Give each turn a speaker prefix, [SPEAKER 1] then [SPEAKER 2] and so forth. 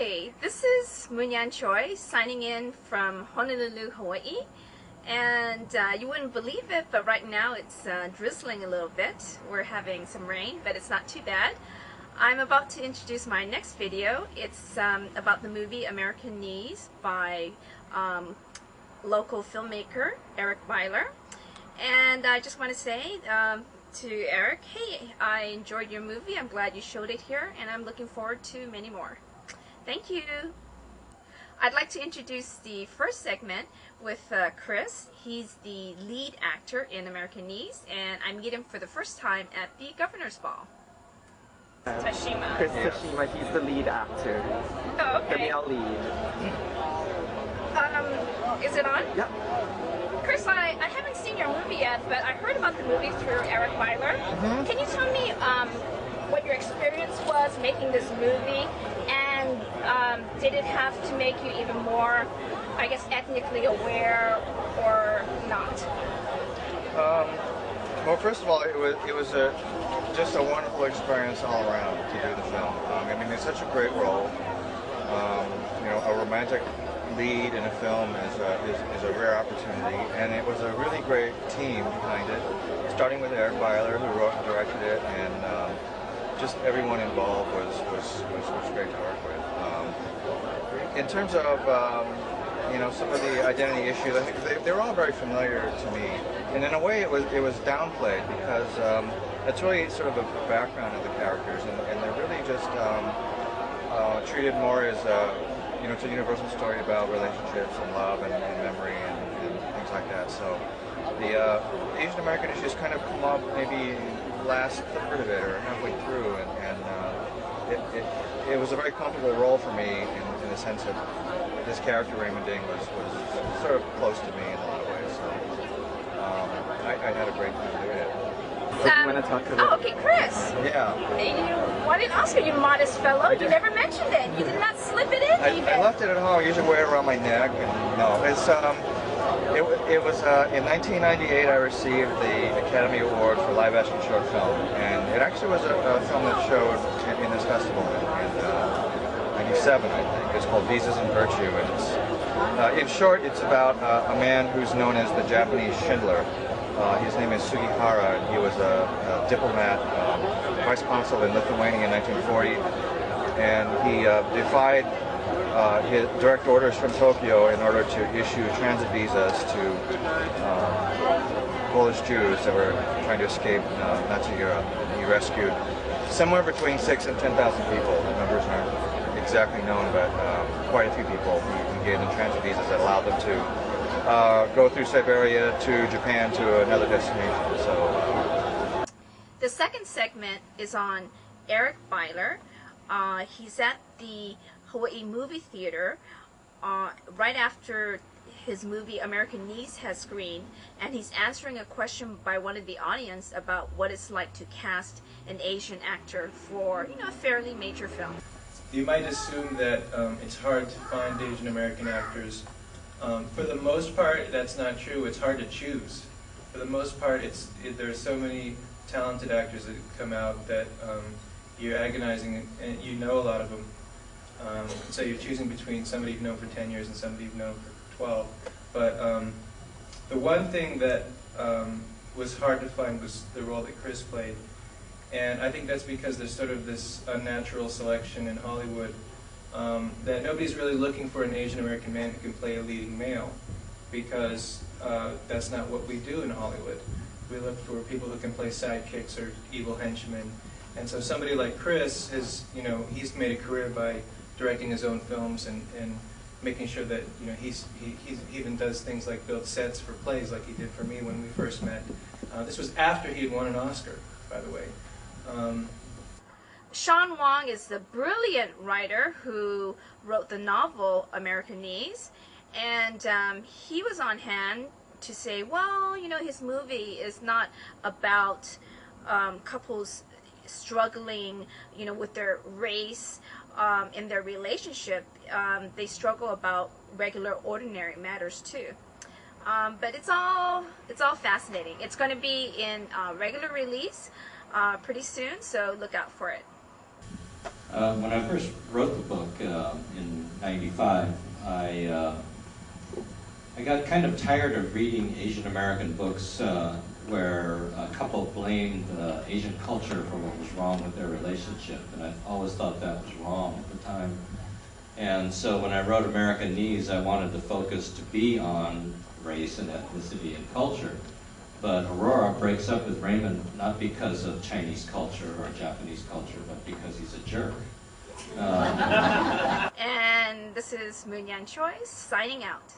[SPEAKER 1] Hi, this is Munyan Choi signing in from Honolulu, Hawaii. And you wouldn't believe it, but right now it's drizzling a little bit. We're having some rain, but it's not too bad. I'm about to introduce my next video. It's about the movie Americanese by local filmmaker Eric Byler. And I just want to say to Eric, hey, I enjoyed your movie. I'm glad you showed it here, and I'm looking forward to many more. Thank you. I'd like to introduce the first segment with Chris. He's the lead actor in Americanese, and I meet him for the first time at the Governor's Ball. Tashima.
[SPEAKER 2] Chris Tashima, he's the lead actor.
[SPEAKER 1] Oh, okay.
[SPEAKER 2] The male lead.
[SPEAKER 1] Is it on?
[SPEAKER 2] Yeah.
[SPEAKER 1] Chris, I haven't seen your movie yet, but I heard about the movie through Eric Byler. Can you tell me what your experience was making this movie, and did it have to make you even more, I guess, ethnically aware or not?
[SPEAKER 3] Well, first of all, it was just a wonderful experience all around to do the film. I mean, it's such a great role. You know, a romantic lead in a film is a rare opportunity, and it was a really great team behind it, starting with Eric Byler, who wrote and directed it, and just everyone involved was great to work with. In terms of you know, some of the identity issues, I think they were all very familiar to me, and in a way it was downplayed because it's really sort of a background of the characters, and they're really just treated more as you know, it's a universal story about relationships and love and memory and things like that. So the Asian American issues kind of come up maybe last third of it or halfway through, and it was a very comfortable role for me in the sense that this character Raymond Ding was sort of close to me in a lot of ways. So I had a great time doing it.
[SPEAKER 1] Oh, okay, Chris.
[SPEAKER 3] Yeah.
[SPEAKER 1] You won an Oscar, you modest fellow. You never mentioned it. You did not slip it in even.
[SPEAKER 3] I left it at home. I usually wear it around my neck. And no, it's it was in 1998 I received the Academy Award for live action short film, and it actually was a film that showed in this festival in 97, I think. It's called Visas and Virtue, and it's in short, it's about a man who's known as the Japanese Schindler. His name is Sugihara, and he was a diplomat, vice consul in Lithuania in 1940, and he defied his direct orders from Tokyo in order to issue transit visas to Polish Jews that were trying to escape Nazi Europe. He rescued somewhere between 6,000 and 10,000 people. The numbers aren't exactly known, but quite a few people. He gave them transit visas that allowed them to go through Siberia to Japan to another destination. So
[SPEAKER 1] the second segment is on Eric Byler. He's at the Hawaii Movie Theater right after his movie Americanese has screened, and he's answering a question by one of the audience about what it's like to cast an Asian actor for, you know, a fairly major film.
[SPEAKER 4] You might assume that it's hard to find Asian American actors. For the most part, that's not true. It's hard to choose. For the most part, there's so many talented actors that come out that you're agonizing, and you know a lot of them. So you're choosing between somebody you've known for 10 years and somebody you've known for 12. But the one thing that was hard to find was the role that Chris played. And I think that's because there's sort of this unnatural selection in Hollywood that nobody's really looking for an Asian American man who can play a leading male, because that's not what we do in Hollywood. We look for people who can play sidekicks or evil henchmen. And so somebody like Chris is, you know, he's made a career by directing his own films and making sure that, you know, he even does things like build sets for plays like he did for me when we first met. This was after he had won an Oscar, by the way.
[SPEAKER 1] Shawn Wong is the brilliant writer who wrote the novel Americanese, and he was on hand to say, well, you know, his movie is not about couples struggling, you know, with their race in their relationship. They struggle about regular, ordinary matters too. But it's all fascinating. It's going to be in regular release pretty soon, so look out for it.
[SPEAKER 5] When I first wrote the book, '95, I got kind of tired of reading Asian American books where a couple blamed Asian culture for what was wrong with their relationship, and I always thought that was wrong at the time. And so when I wrote Americanese, I wanted the focus to be on race and ethnicity and culture. But Aurora breaks up with Raymond not because of Chinese culture or Japanese culture, but because he's a jerk.
[SPEAKER 1] And this is Moon Yan Choi signing out.